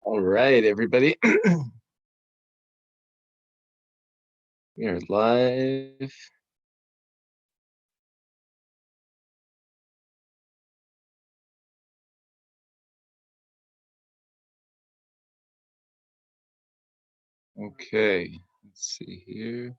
All right, everybody. We are live. Okay, let's see here.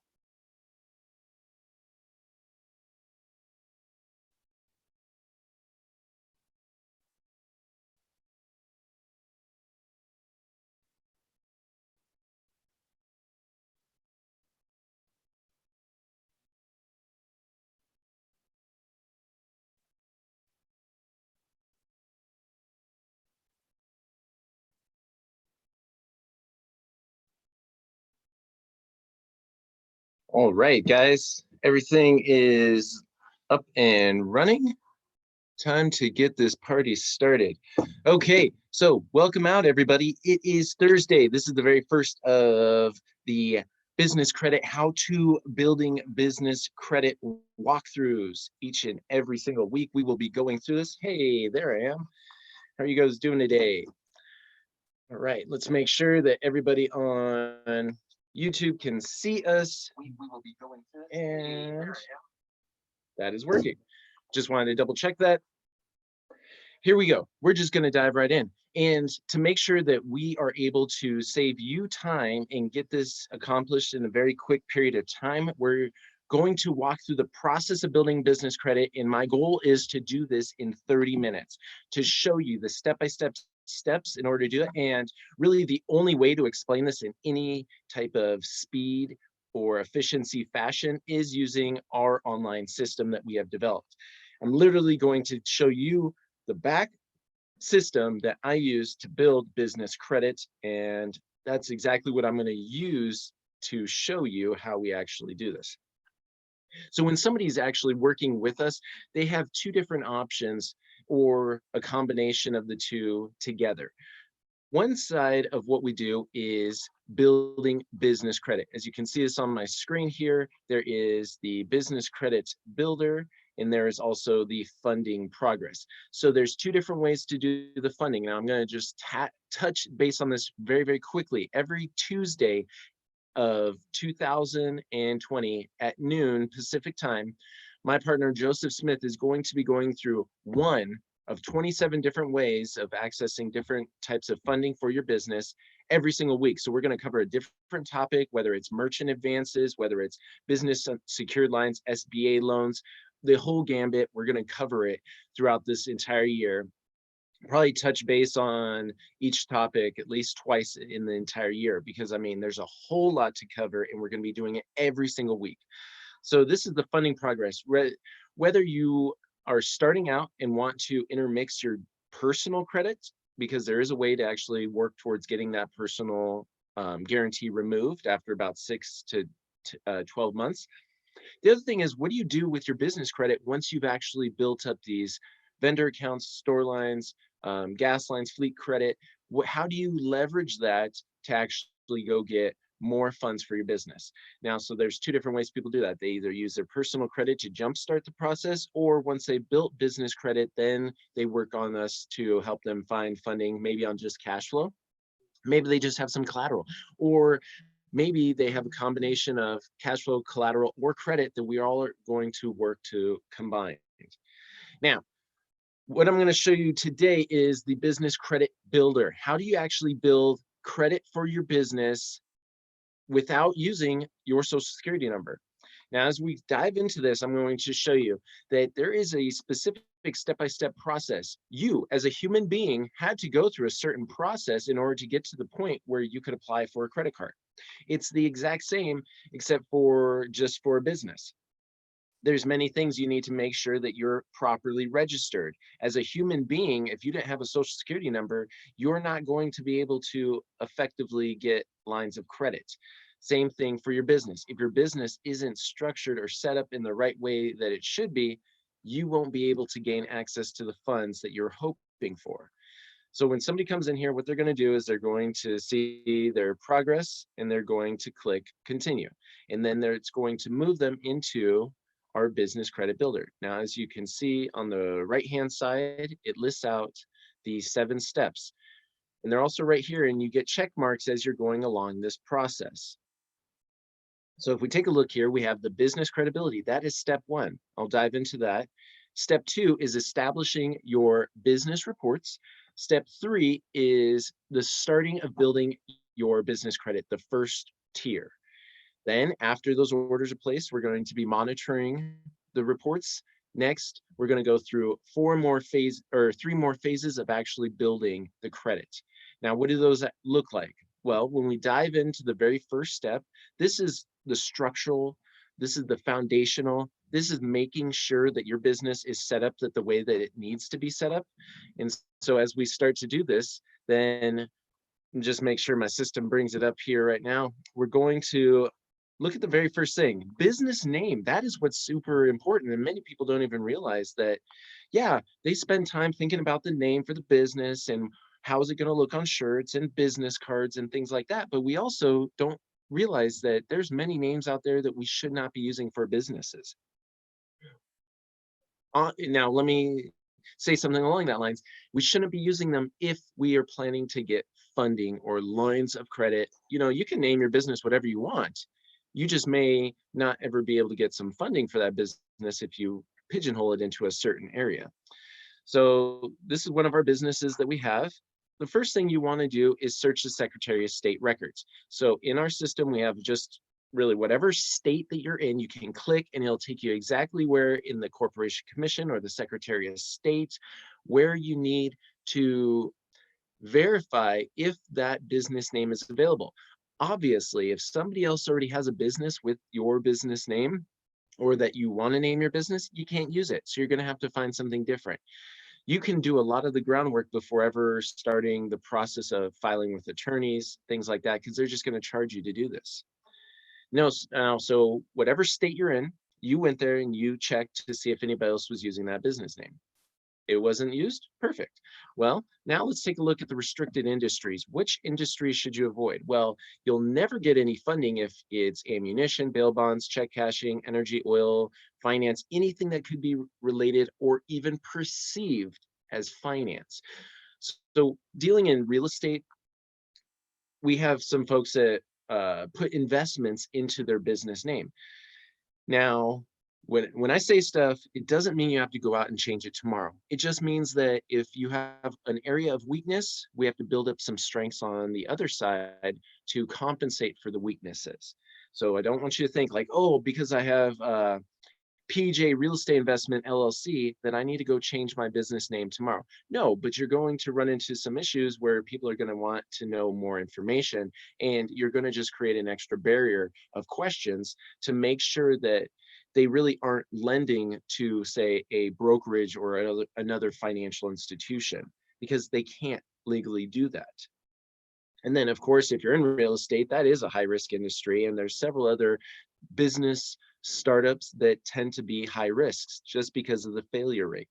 All right, guys. Everything is up and running. Time to get this party started. Okay, so welcome out, everybody. It is Thursday. This is the very first of the business credit how-to building business credit walkthroughs. Each and every single week, we will be going through this. Hey, there I am. How are you guys doing today? All right, let's make sure that everybody on YouTube can see us. We will be going through it. And that is working. Just wanted to double check that. Here we go. We're just going to dive right in. And to make sure that we are able to save you time and get this accomplished in a very quick period of time, we're going to walk through the process of building business credit. And my goal is to do this in 30 minutes to show you the step-by-step steps in order to do it. And really the only way to explain this in any type of speed or efficiency fashion is using our online system that we have developed. I'm literally going to show you the back system that I use to build business credit. And that's exactly what I'm going to use to show you how we actually do this. So when somebody's actually working with us, they have two different options or a combination of the two together. One side of what we do is building business credit. As you can see this on my screen here, there is the business credit builder, and there is also the funding progress. So there's two different ways to do the funding. Now I'm going to just touch base on this very, very quickly. Every Tuesday of 2020 at noon Pacific time, my partner Joseph Smith is going to be going through one of 27 different ways of accessing different types of funding for your business every single week. So we're going to cover a different topic, whether it's merchant advances, whether it's business secured lines, SBA loans, the whole gambit. We're going to cover it throughout this entire year. Probably touch base on each topic at least twice in the entire year, because I mean, there's a whole lot to cover and we're going to be doing it every single week. So this is the funding progress. Whether you are starting out and want to intermix your personal credit, because there is a way to actually work towards getting that personal guarantee removed after about 6 to 12 months. The other thing is, what do you do with your business credit once you've actually built up these vendor accounts, store lines, gas lines, fleet credit? How do you leverage that to actually go get more funds for your business? Now, so there's two different ways people do that. They either use their personal credit to jumpstart the process, or once they built business credit, then they work on us to help them find funding, maybe on just cash flow. Maybe they just have some collateral, or maybe they have a combination of cash flow, collateral, or credit that we all are going to work to combine. Now, what I'm going to show you today is the business credit builder. How do you actually build credit for your business without using your social security number? Now, as we dive into this, I'm going to show you that there is a specific step-by-step process. You, as a human being, had to go through a certain process in order to get to the point where you could apply for a credit card. It's the exact same, except for just for a business. There's many things you need to make sure that you're properly registered. As a human being, if you didn't have a social security number, you're not going to be able to effectively get lines of credit. Same thing for your business. If your business isn't structured or set up in the right way that it should be, you won't be able to gain access to the funds that you're hoping for. So when somebody comes in here, what they're going to do is they're going to see their progress and they're going to click continue. And then it's going to move them into our business credit builder. Now, as you can see on the right-hand side, it lists out the 7 steps. And they're also right here, and you get check marks as you're going along this process. So if we take a look here, we have the business credibility. That is step one. I'll dive into that. Step two is establishing your business reports. Step three is the starting of building your business credit, the first tier. Then after those orders are placed, we're going to be monitoring the reports. Next, we're going to go through three more phases of actually building the credit. Now, what do those look like? Well, when we dive into the very first step, this is the structural, this is the foundational, this is making sure that your business is set up the way that it needs to be set up. And so as we start to do this, then just make sure my system brings it up here right now. We're going to look at the very first thing, business name. That is what's super important. And many people don't even realize that, yeah, they spend time thinking about the name for the business and how is it going to look on shirts and business cards and things like that. But we also don't realize that there's many names out there that we should not be using for businesses. Now, let me say something along that lines. We shouldn't be using them if we are planning to get funding or lines of credit. You know, you can name your business whatever you want. You just may not ever be able to get some funding for that business if you pigeonhole it into a certain area. So this is one of our businesses that we have. The first thing you want to do is search the Secretary of State records. So in our system, we have just really whatever state that you're in, you can click and it'll take you exactly where in the Corporation Commission or the Secretary of State, where you need to verify if that business name is available. Obviously, if somebody else already has a business with your business name, or that you want to name your business, you can't use it. So you're going to have to find something different. You can do a lot of the groundwork before ever starting the process of filing with attorneys, things like that, because they're just going to charge you to do this. Now, so whatever state you're in, you went there and you checked to see if anybody else was using that business name. It wasn't used? Perfect. Well, now let's take a look at the restricted industries. Which industries should you avoid? Well, you'll never get any funding if it's ammunition, bail bonds, check cashing, energy, oil, finance, anything that could be related or even perceived as finance. So dealing in real estate, we have some folks that put investments into their business name. Now, when I say stuff, it doesn't mean you have to go out and change it tomorrow. It just means that if you have an area of weakness, we have to build up some strengths on the other side to compensate for the weaknesses. So I don't want you to think like, oh, because I have PJ Real Estate Investment LLC, that I need to go change my business name tomorrow. No, but you're going to run into some issues where people are going to want to know more information, and you're going to just create an extra barrier of questions to make sure that they really aren't lending to, say, a brokerage or another financial institution, because they can't legally do that. And then, of course, if you're in real estate, that is a high risk industry, and there's several other business startups that tend to be high risks just because of the failure rate.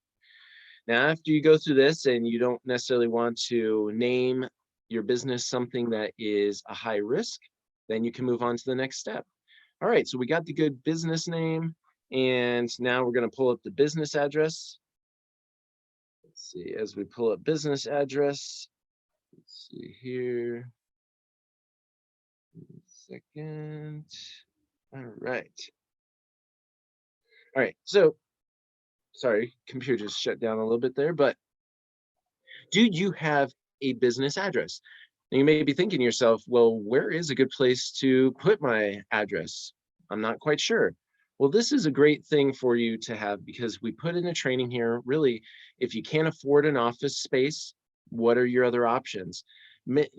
Now, after you go through this and you don't necessarily want to name your business something that is a high risk, then you can move on to the next step. All right, so we got the good business name, and now we're going to pull up the business address. Let's see, as we pull up business address, let's see here. Second. All right. All right, so sorry, computer just shut down a little bit there, but do you have a business address? And you may be thinking to yourself, well, where is a good place to put my address? I'm not quite sure. Well, this is a great thing for you to have, because we put in a training here. Really, if you can't afford an office space, what are your other options?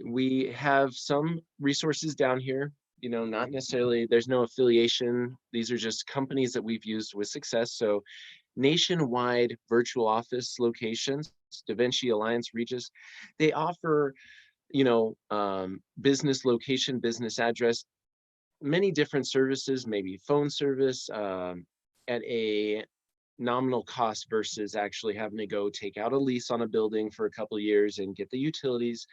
We have some resources down here, you know, not necessarily, there's no affiliation. These are just companies that we've used with success. So nationwide virtual office locations, Da Vinci, Alliance, Regis, they offer, you know, business location, business address, many different services, maybe phone service at a nominal cost versus actually having to go take out a lease on a building for a couple of years and get the utilities.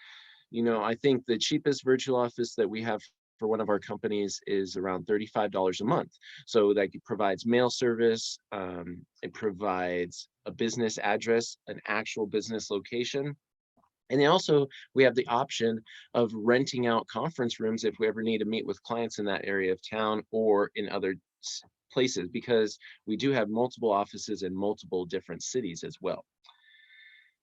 You know, I think the cheapest virtual office that we have for one of our companies is around $35 a month. So that provides mail service, it provides a business address, an actual business location, And then also we have the option of renting out conference rooms if we ever need to meet with clients in that area of town or in other places, because we do have multiple offices in multiple different cities as well.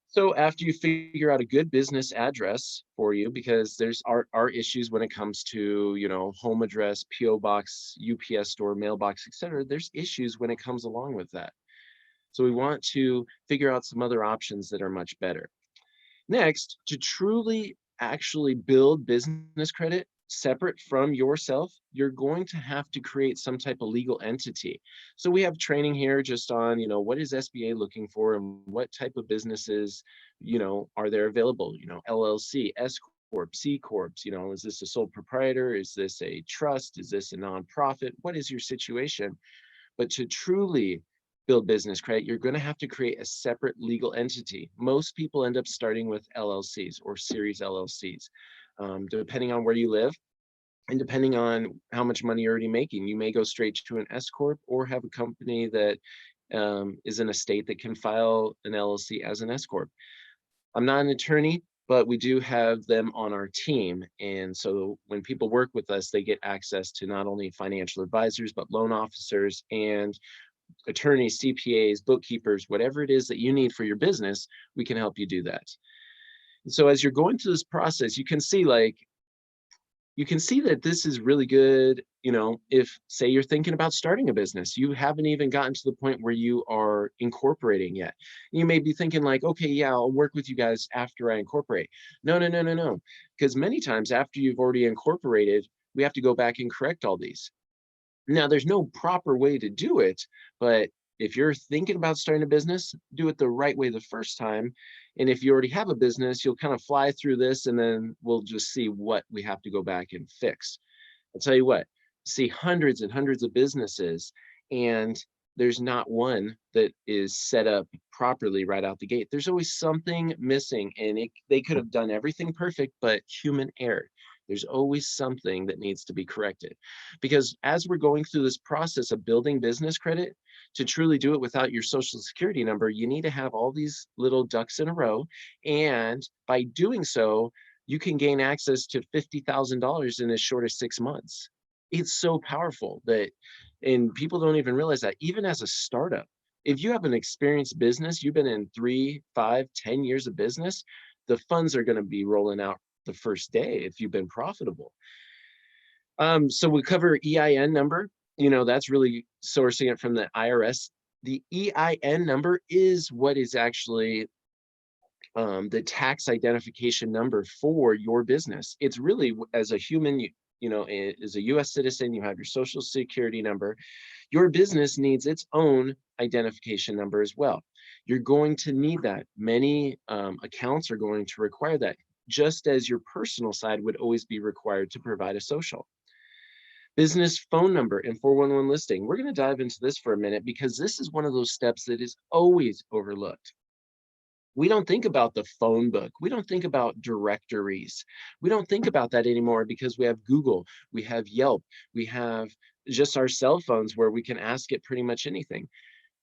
So after you figure out a good business address for you, because there's are issues when it comes to, home address, PO box, UPS store, mailbox, etc. There's issues when it comes along with that. So we want to figure out some other options that are much better. Next, to truly actually build business credit separate from yourself, you're going to have to create some type of legal entity. So we have training here just on, what is SBA looking for and what type of businesses, are there available, LLC, S Corp, C Corps, is this a sole proprietor? Is this a trust? Is this a nonprofit? What is your situation? But to truly build business credit, you're going to have to create a separate legal entity. Most people end up starting with LLCs or series LLCs, depending on where you live and depending on how much money you're already making. You may go straight to an S Corp or have a company that is in a state that can file an LLC as an S Corp. I'm not an attorney, but we do have them on our team. And so when people work with us, they get access to not only financial advisors, but loan officers and attorneys, CPAs, bookkeepers, whatever it is that you need for your business, we can help you do that. And so as you're going through this process, you can see that this is really good. If say you're thinking about starting a business, you haven't even gotten to the point where you are incorporating yet. You may be thinking like, okay, yeah, I'll work with you guys after I incorporate. No, no, no, no, no. Because many times after you've already incorporated, we have to go back and correct all these. Now, there's no proper way to do it, but if you're thinking about starting a business, do it the right way the first time. And if you already have a business, you'll kind of fly through this and then we'll just see what we have to go back and fix. I'll tell you what, see hundreds and hundreds of businesses, and there's not one that is set up properly right out the gate. There's always something missing, and they could have done everything perfect, but human error. There's always something that needs to be corrected. Because as we're going through this process of building business credit, to truly do it without your social security number, you need to have all these little ducks in a row. And by doing so, you can gain access to $50,000 in as short as 6 months. It's so powerful that, and people don't even realize that even as a startup, if you have an experienced business, you've been in 3, 5, 10 years of business, the funds are going to be rolling out the first day if you've been profitable. So we cover EIN number, that's really sourcing it from the IRS. The EIN number is what is actually the tax identification number for your business. It's really, as a human, as a US citizen, you have your social security number. Your business needs its own identification number as well. You're going to need that. Many accounts are going to require that, just as your personal side would always be required to provide a social. Business phone number and 411 listing. We're going to dive into this for a minute because this is one of those steps that is always overlooked. We don't think about the phone book. We don't think about directories. We don't think about that anymore because we have Google, we have Yelp, we have just our cell phones where we can ask it pretty much anything.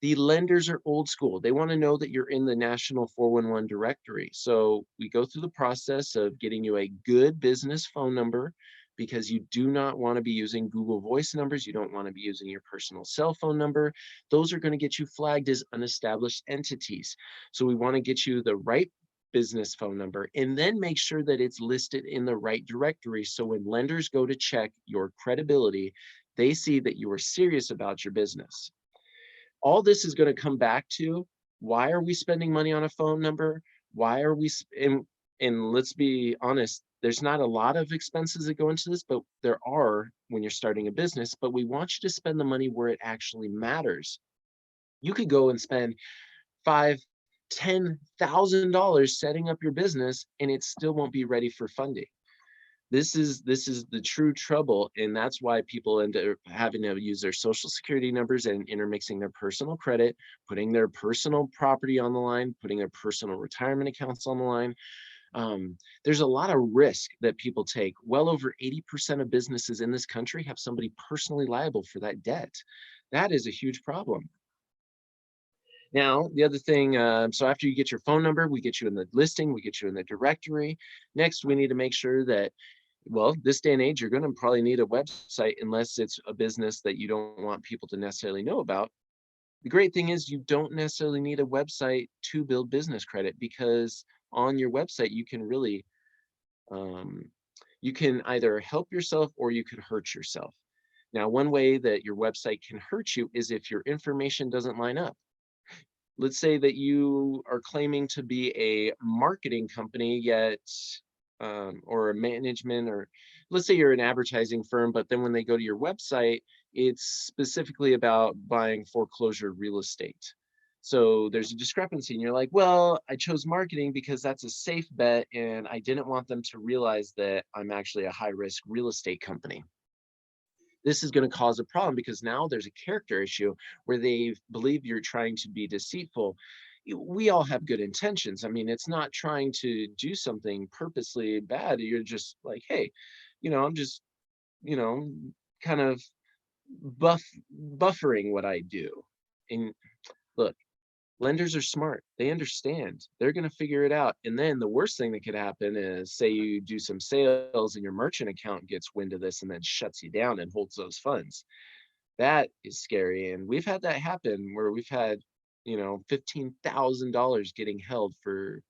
The lenders are old school. They want to know that you're in the National 411 directory. So we go through the process of getting you a good business phone number, because you do not want to be using Google Voice numbers. You don't want to be using your personal cell phone number. Those are going to get you flagged as unestablished entities. So we want to get you the right business phone number and then make sure that it's listed in the right directory. So when lenders go to check your credibility, they see that you are serious about your business. All this is going to come back to, why are we spending money on a phone number? Why are we, and let's be honest, there's not a lot of expenses that go into this, but there are when you're starting a business. But we want you to spend the money where it actually matters. You could go and spend $5,000, $10,000 setting up your business, and it still won't be ready for funding. This is the true trouble, and that's why people end up having to use their social security numbers and intermixing their personal credit, putting their personal property on the line, putting their personal retirement accounts on the line. There's a lot of risk that people take. Well over 80% of businesses in this country have somebody personally liable for that debt. That is a huge problem. Now, the other thing, so after you get your phone number, we get you in the listing, we get you in the directory. Next, we need to make sure that, well, this day and age, you're going to probably need a website unless it's a business that you don't want people to necessarily know about. The great thing is you don't necessarily need a website to build business credit, because on your website, you can really, um, you can either help yourself or you could hurt yourself. Now, one way that your website can hurt you is if your information doesn't line up. Let's say that you are claiming to be a marketing company, yet or a management, or let's say you're an advertising firm, but then when they go to your website, it's specifically about buying foreclosure real estate. So there's a discrepancy, and you're like, well, I chose marketing because that's a safe bet, and I didn't want them to realize that I'm actually a high risk real estate company. This is going to cause a problem because now there's a character issue where they believe you're trying to be deceitful. We all have good intentions. I mean, it's not trying to do something purposely bad. You're just like, hey, I'm just, you know, kind of buffering what I do. And look, lenders are smart. They understand. They're going to figure it out. And then the worst thing that could happen is, say you do some sales and your merchant account gets wind of this and then shuts you down and holds those funds. That is scary. And we've had that happen where we've had, $15,000 getting held for,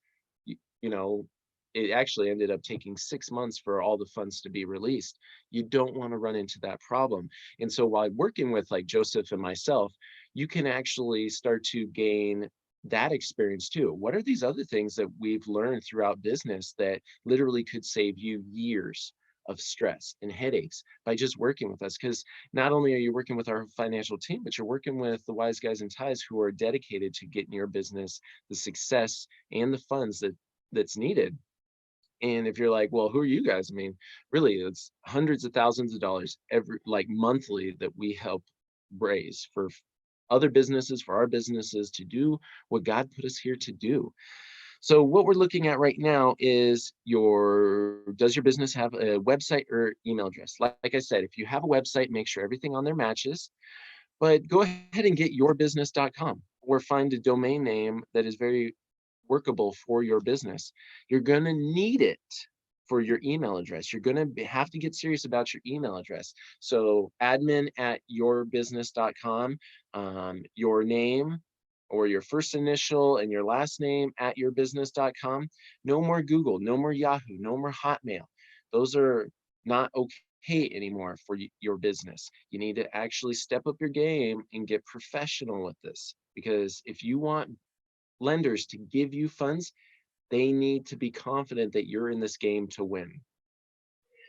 you know, it actually ended up taking 6 months for all the funds to be released. You don't want to run into that problem. And so while working with like Joseph and myself, you can actually start to gain that experience too. What are these other things that we've learned throughout business that literally could save you years of stress and headaches by just working with us? Because not only are you working with our financial team, but you're working with the wise guys and ties who are dedicated to getting your business the success and the funds that's needed. And if you're like, well, who are you guys? I mean, really, it's hundreds of thousands of dollars every, like, monthly, that we help raise for other businesses, for our businesses, to do what God put us here to do. So what we're looking at right now is does your business have a website or email address? Like I said, if you have a website, make sure everything on there matches, but go ahead and get yourbusiness.com or find a domain name that is very workable for your business. You're going to need it for your email address. You're going to have to get serious about your email address. So admin@yourbusiness.com, your name or your first initial and your last name @yourbusiness.com. No more Google, no more Yahoo, no more Hotmail. Those are not okay anymore for your business. You need to actually step up your game and get professional with this, because if you want lenders to give you funds, they need to be confident that you're in this game to win.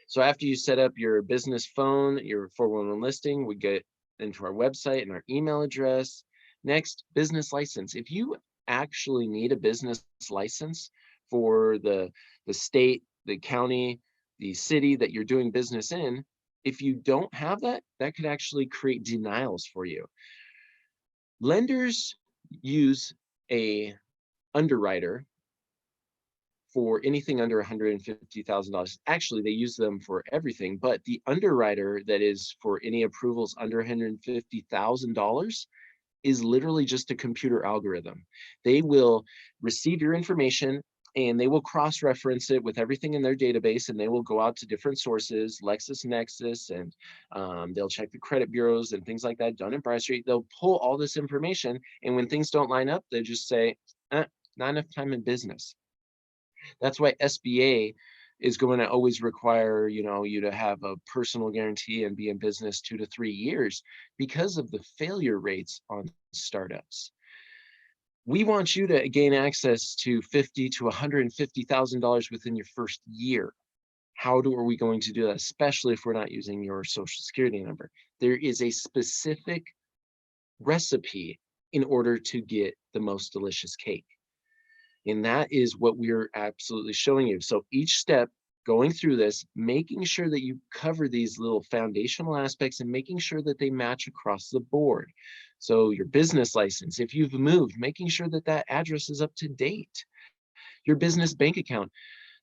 So after you set up your business phone, your 411 listing, we get into our website and our email address. Next, business license. If you actually need a business license for the state, the county, the city that you're doing business in, if you don't have that, that could actually create denials for you. Lenders use a underwriter for anything under $150,000. Actually, they use them for everything, but the underwriter that is for any approvals under $150,000 is literally just a computer algorithm. They will receive your information and they will cross-reference it with everything in their database, and they will go out to different sources, LexisNexis, and they'll check the credit bureaus and things like that, Dun and Bradstreet. They'll pull all this information, and when things don't line up, they just say, not enough time in business. That's why SBA is going to always require, you to have a personal guarantee and be in business 2 to 3 years because of the failure rates on startups. We want you to gain access to $50,000 to $150,000 within your first year. How are we going to do that, especially if we're not using your social security number? There is a specific recipe in order to get the most delicious cake. And that is what we're absolutely showing you. So each step going through this, making sure that you cover these little foundational aspects and making sure that they match across the board. So your business license, if you've moved, making sure that that address is up to date. Your business bank account.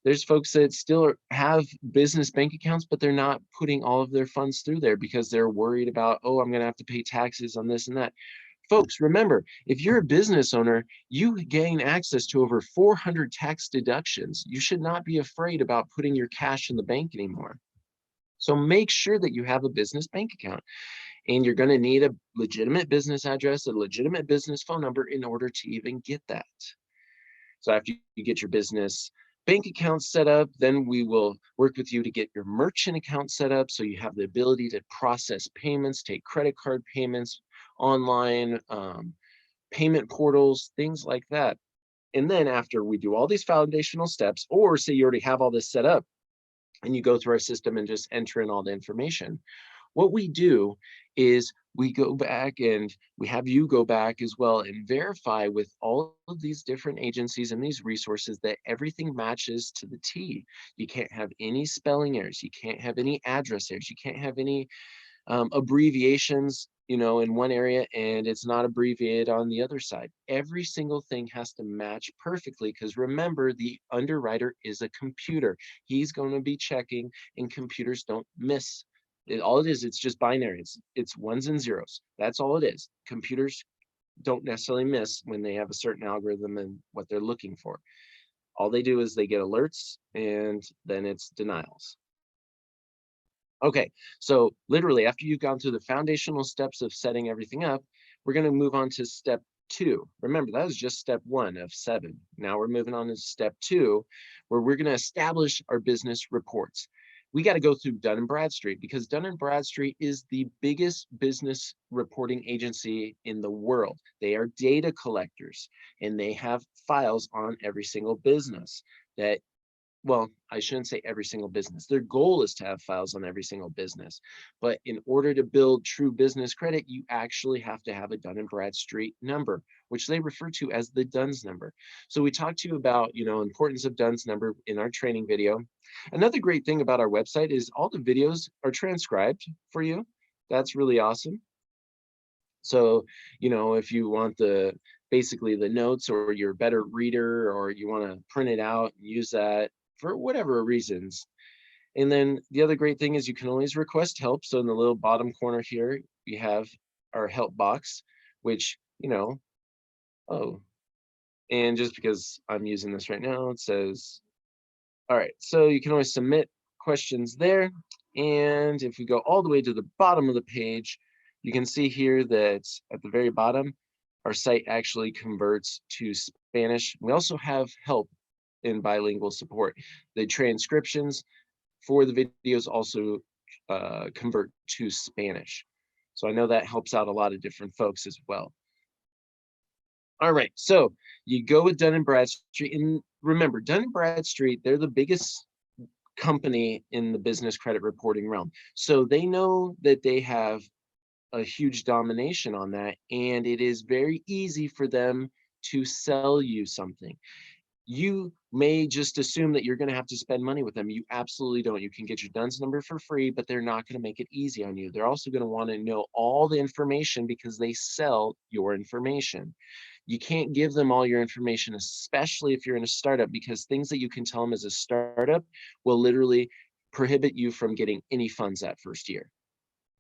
There's folks that still have business bank accounts, but they're not putting all of their funds through there because they're worried about, oh, I'm going to have to pay taxes on this and that. Folks, remember, if you're a business owner, you gain access to over 400 tax deductions. You should not be afraid about putting your cash in the bank anymore. So make sure that you have a business bank account, and you're going to need a legitimate business address, a legitimate business phone number in order to even get that. So after you get your business bank account set up, then we will work with you to get your merchant account set up so you have the ability to process payments, take credit card payments, online payment portals, things like that. And then after we do all these foundational steps, or say you already have all this set up and you go through our system and just enter in all the information, what we do is we go back and we have you go back as well and verify with all of these different agencies and these resources that everything matches to the T. You can't have any spelling errors. You can't have any address errors. You can't have any abbreviations, in one area and it's not abbreviated on the other side. Every single thing has to match perfectly, because remember, the underwriter is a computer. He's going to be checking, and computers don't miss. All it is, it's just binary. It's ones and zeros. That's all it is. Computers don't necessarily miss when they have a certain algorithm and what they're looking for. All they do is they get alerts, and then it's denials. Okay, so literally after you've gone through the foundational steps of setting everything up, we're going to move on to step 2. Remember, that was just step 1 of 7. Now we're moving on to step 2, where we're going to establish our business reports. We got to go through Dun & Bradstreet, because Dun & Bradstreet is the biggest business reporting agency in the world. They are data collectors, and they have files on every single business that, well, I shouldn't say every single business. Their goal is to have files on every single business. But in order to build true business credit, you actually have to have a Dun & Bradstreet number, which they refer to as the DUNS number. So we talked to you about, importance of DUNS number in our training video. Another great thing about our website is all the videos are transcribed for you. That's really awesome. So, if you want basically the notes, or you're a better reader, or you want to print it out and use that for whatever reasons. And then the other great thing is you can always request help. So in the little bottom corner here, we have our help box, which, and just because I'm using this right now, it says, all right, so you can always submit questions there. And if we go all the way to the bottom of the page, you can see here that at the very bottom, our site actually converts to Spanish. We also have help in bilingual support. The transcriptions for the videos also convert to Spanish. So I know that helps out a lot of different folks as well. All right, so you go with Dun & Bradstreet, and remember, Dun & Bradstreet, they're the biggest company in the business credit reporting realm. So they know that they have a huge domination on that, and it is very easy for them to sell you something. You may just assume that you're going to have to spend money with them. You absolutely don't. You can get your DUNS number for free, but they're not going to make it easy on you. They're also going to want to know all the information, because they sell your information. You can't give them all your information, especially if you're in a startup, because things that you can tell them as a startup will literally prohibit you from getting any funds that first year.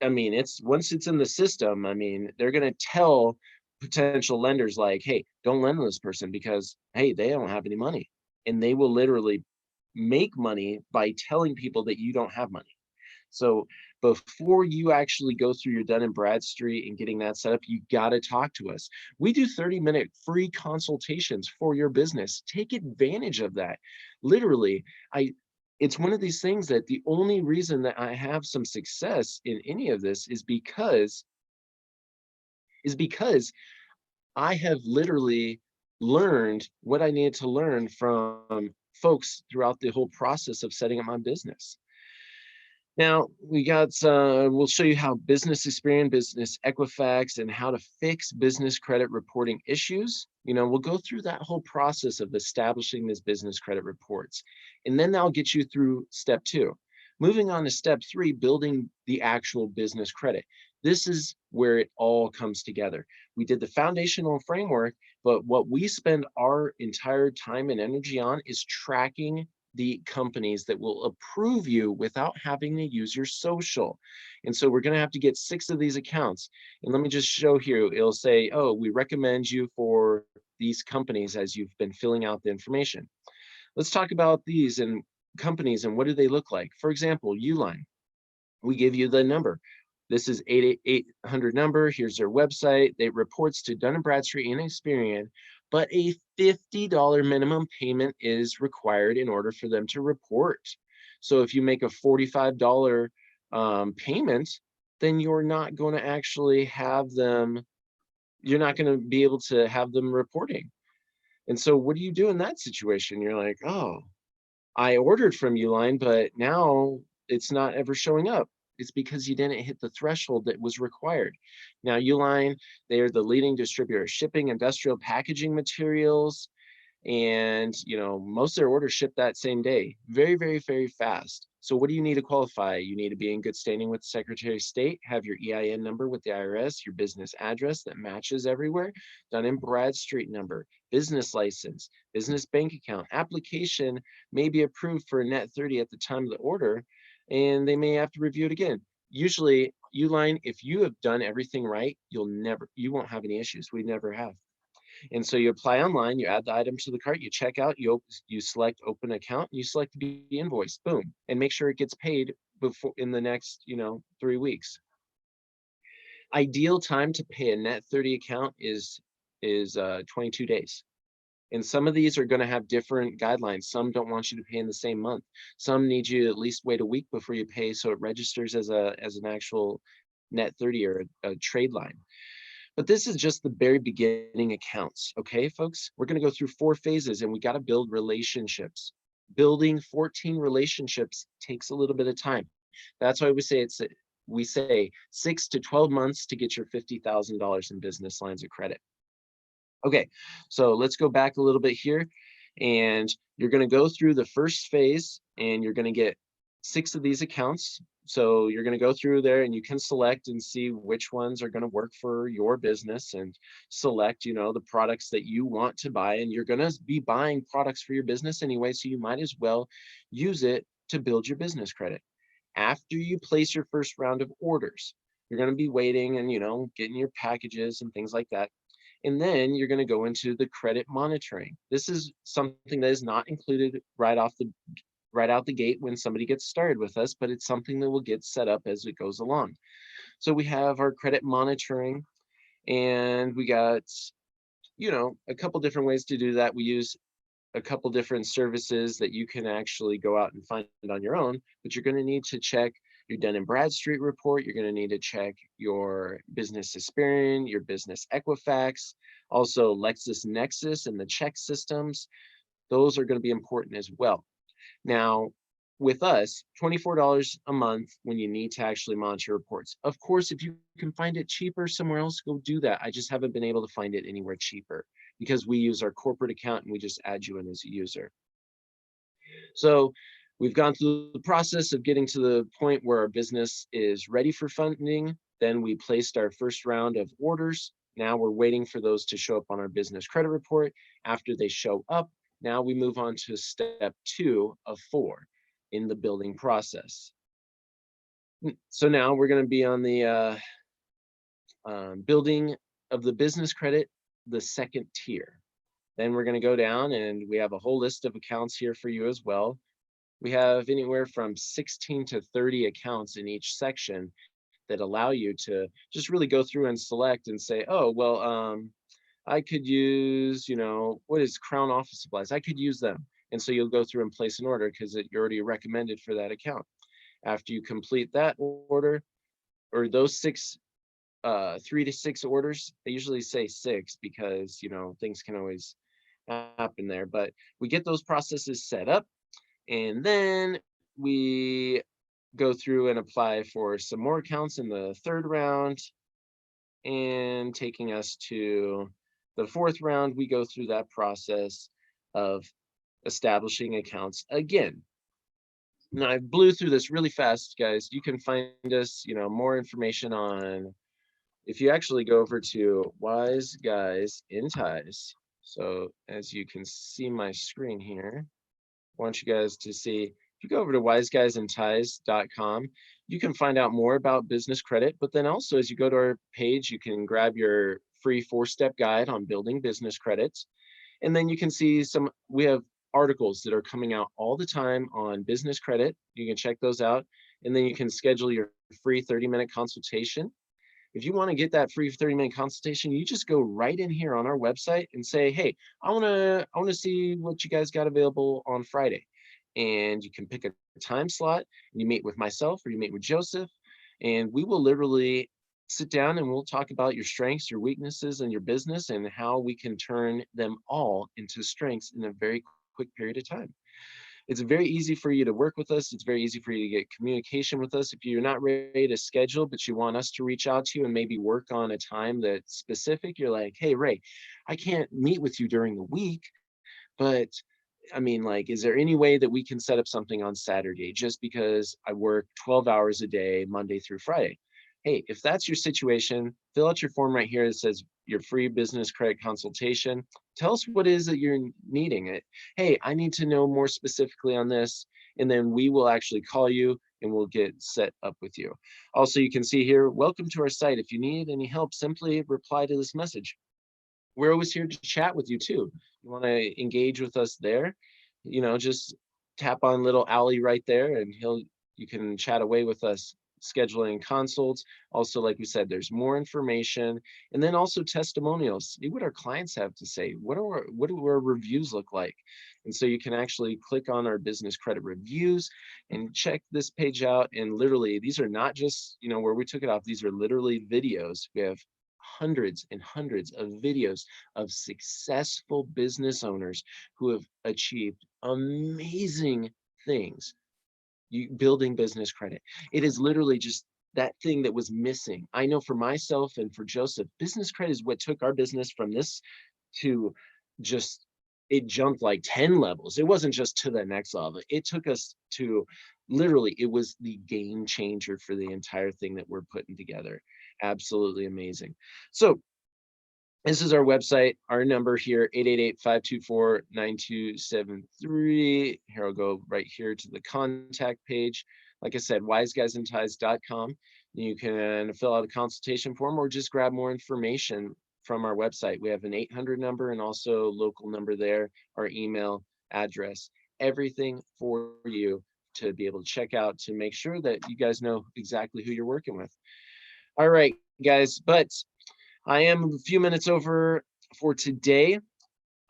I mean, once it's in the system, I mean, they're going to tell potential lenders like, hey, don't lend to this person because, hey, they don't have any money. And they will literally make money by telling people that you don't have money. So before you actually go through your Dun & Bradstreet and getting that set up, you got to talk to us. We do 30-minute free consultations for your business. Take advantage of that. Literally, it's one of these things that the only reason that I have some success in any of this is because I have literally learned what I needed to learn from folks throughout the whole process of setting up my business. Now we'll show you how business Experian, business Equifax, and how to fix business credit reporting issues. We'll go through that whole process of establishing these business credit reports, and then that'll get you through step 2. Moving on to step 3, building the actual business credit. This is where it all comes together. We did the foundational framework, but what we spend our entire time and energy on is tracking the companies that will approve you without having to use your social. And so we're going to have to get 6 of these accounts. And let me just show here, it'll say, oh, we recommend you for these companies as you've been filling out the information. Let's talk about these and companies and what do they look like. For example, Uline, we give you the number. This is 800 number. Here's their website. It reports to Dun & Bradstreet and Experian, but a $50 minimum payment is required in order for them to report. So if you make a $45 payment, then you're not going to actually have them, you're not going to be able to have them reporting. And so what do you do in that situation? You're like, oh, I ordered from Uline, but now it's not ever showing up. It's because you didn't hit the threshold that was required. Now, Uline, they are the leading distributor of shipping, industrial packaging materials, and most of their orders ship that same day. Very, very, very fast. So what do you need to qualify? You need to be in good standing with the Secretary of State, have your EIN number with the IRS, your business address that matches everywhere, Dun & Bradstreet number, business license, business bank account. Application may be approved for a net 30 at the time of the order, and they may have to review it again. Usually, Uline, if you have done everything right, you won't have any issues. We never have. And so you apply online, you add the item to the cart, you check out, you select open account, and you select the invoice, boom, and make sure it gets paid before in the next 3 weeks. Ideal time to pay a net 30 account is 22 days. And some of these are going to have different guidelines. Some don't want you to pay in the same month. Some need you to at least wait a week before you pay, so it registers as an actual net 30 or a trade line. But this is just the very beginning accounts, okay, folks? We're going to go through 4 phases, and we got to build relationships. Building 14 relationships takes a little bit of time. That's why we say 6 to 12 months to get your $50,000 in business lines of credit. Okay, so let's go back a little bit here, and you're going to go through the first phase, and you're going to get 6 of these accounts. So you're going to go through there, and you can select and see which ones are going to work for your business, and select, the products that you want to buy. And you're going to be buying products for your business anyway, so you might as well use it to build your business credit. After you place your first round of orders, you're going to be waiting and, getting your packages and things like that. And then you're going to go into the credit monitoring. This is something that is not included right out the gate when somebody gets started with us, but it's something that will get set up as it goes along. So we have our credit monitoring, and we got, a couple different ways to do that. We use a couple different services that you can actually go out and find on your own, but you're going to need to check your Dun & Bradstreet report. You're going to need to check your business Experian, your business Equifax, also LexisNexis and the check systems. Those are going to be important as well. Now, with us, $24 a month when you need to actually monitor reports. Of course, if you can find it cheaper somewhere else, go do that. I just haven't been able to find it anywhere cheaper because we use our corporate account and we just add you in as a user. So we've gone through the process of getting to the point where our business is ready for funding. Then we placed our first round of orders. Now we're waiting for those to show up on our business credit report. After they show up, now we move on to step 2 of 4 in the building process. So now we're going to be on the building of the business credit, the second tier. Then we're going to go down, and we have a whole list of accounts here for you as well. We have anywhere from 16 to 30 accounts in each section that allow you to just really go through and select and say, oh, well, I could use, what is Crown Office Supplies? I could use them. And so you'll go through and place an order because you're already recommended for that account. After you complete that order, or those 3 to 6 orders, I usually say 6 because, things can always happen there, but we get those processes set up, and then we go through and apply for some more accounts in the 3rd round, and taking us to the 4th round, we go through that process of establishing accounts again. Now I blew through this really fast, guys. You can find us, more information on, if you actually go over to Wise Guys in Ties. So as you can see my screen here, want you guys to see, if you go over to wiseguysandties.com, you can find out more about business credit, but then also as you go to our page, you can grab your free 4-step guide on building business credits. And then you can see we have articles that are coming out all the time on business credit. You can check those out. And then you can schedule your free 30-minute consultation. If you want to get that free 30-minute consultation, you just go right in here on our website and say, hey, I want to see what you guys got available on Friday. And you can pick a time slot, and you meet with myself or you meet with Joseph, and we will literally sit down and we'll talk about your strengths, your weaknesses, and your business, and how we can turn them all into strengths in a very quick period of time. It's very easy for you to work with us. It's very easy for you to get communication with us. If you're not ready to schedule, but you want us to reach out to you and maybe work on a time that's specific, you're like, hey, Ray, I can't meet with you during the week, but I mean, like, is there any way that we can set up something on Saturday just because I work 12 hours a day, Monday through Friday? Hey, if that's your situation, fill out your form right here that says your free business credit consultation. Tell us what it is that you're needing. Hey, I need to know more specifically on this. And then we will actually call you and we'll get set up with you. Also, you can see here, welcome to our site. If you need any help, simply reply to this message. We're always here to chat with you too. You want to engage with us there, just tap on little Allie right there and you can chat away with us, scheduling consults. Also, like we said, there's more information, and then also testimonials. See what our clients have to say. What do our reviews look like? And so you can actually click on our business credit reviews and check this page out. And literally, these are not just, where we took it off. These are literally videos. We have hundreds and hundreds of videos of successful business owners who have achieved amazing things building business credit. It is literally just that thing that was missing. I know for myself and for Joseph, business credit is what took our business from this to just, it jumped like 10 levels. It wasn't just to the next level. It took us to literally, it was the game changer for the entire thing that we're putting together. Absolutely amazing. So this is our website, our number here, 888-524-9273. Here, I'll go right here to the contact page. Like I said, wiseguysandties.com. You can fill out a consultation form or just grab more information from our website. We have an 800 number and also local number there, our email address, everything for you to be able to check out to make sure that you guys know exactly who you're working with. All right, guys, but I am a few minutes over for today.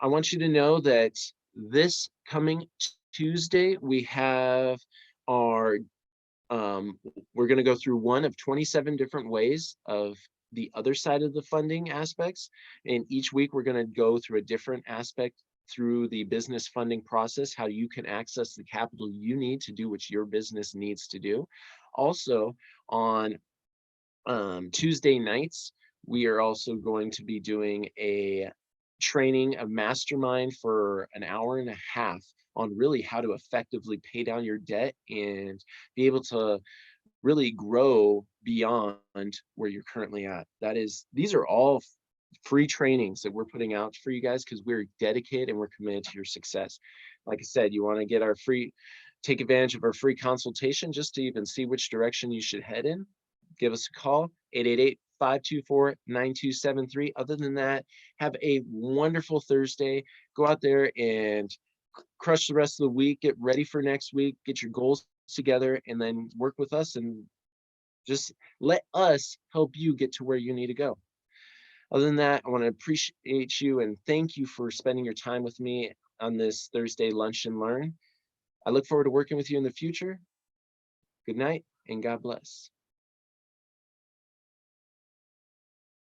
I want you to know that this coming Tuesday, we have our, we're going to go through one of 27 different ways of the other side of the funding aspects. And each week, we're going to go through a different aspect through the business funding process, how you can access the capital you need to do what your business needs to do. Also, on Tuesday nights, we are also going to be doing a training, a mastermind for an hour and a half on really how to effectively pay down your debt and be able to really grow beyond where you're currently at. These are all free trainings that we're putting out for you guys because we're dedicated and we're committed to your success. Like I said, you want to get take advantage of our free consultation just to even see which direction you should head in. Give us a call, 888-524-9273. Other than that, have a wonderful Thursday. Go out there and crush the rest of the week. Get ready for next week. Get your goals together and then work with us and just let us help you get to where you need to go. Other than that, I want to appreciate you and thank you for spending your time with me on this Thursday Lunch and Learn. I look forward to working with you in the future. Good night and God bless.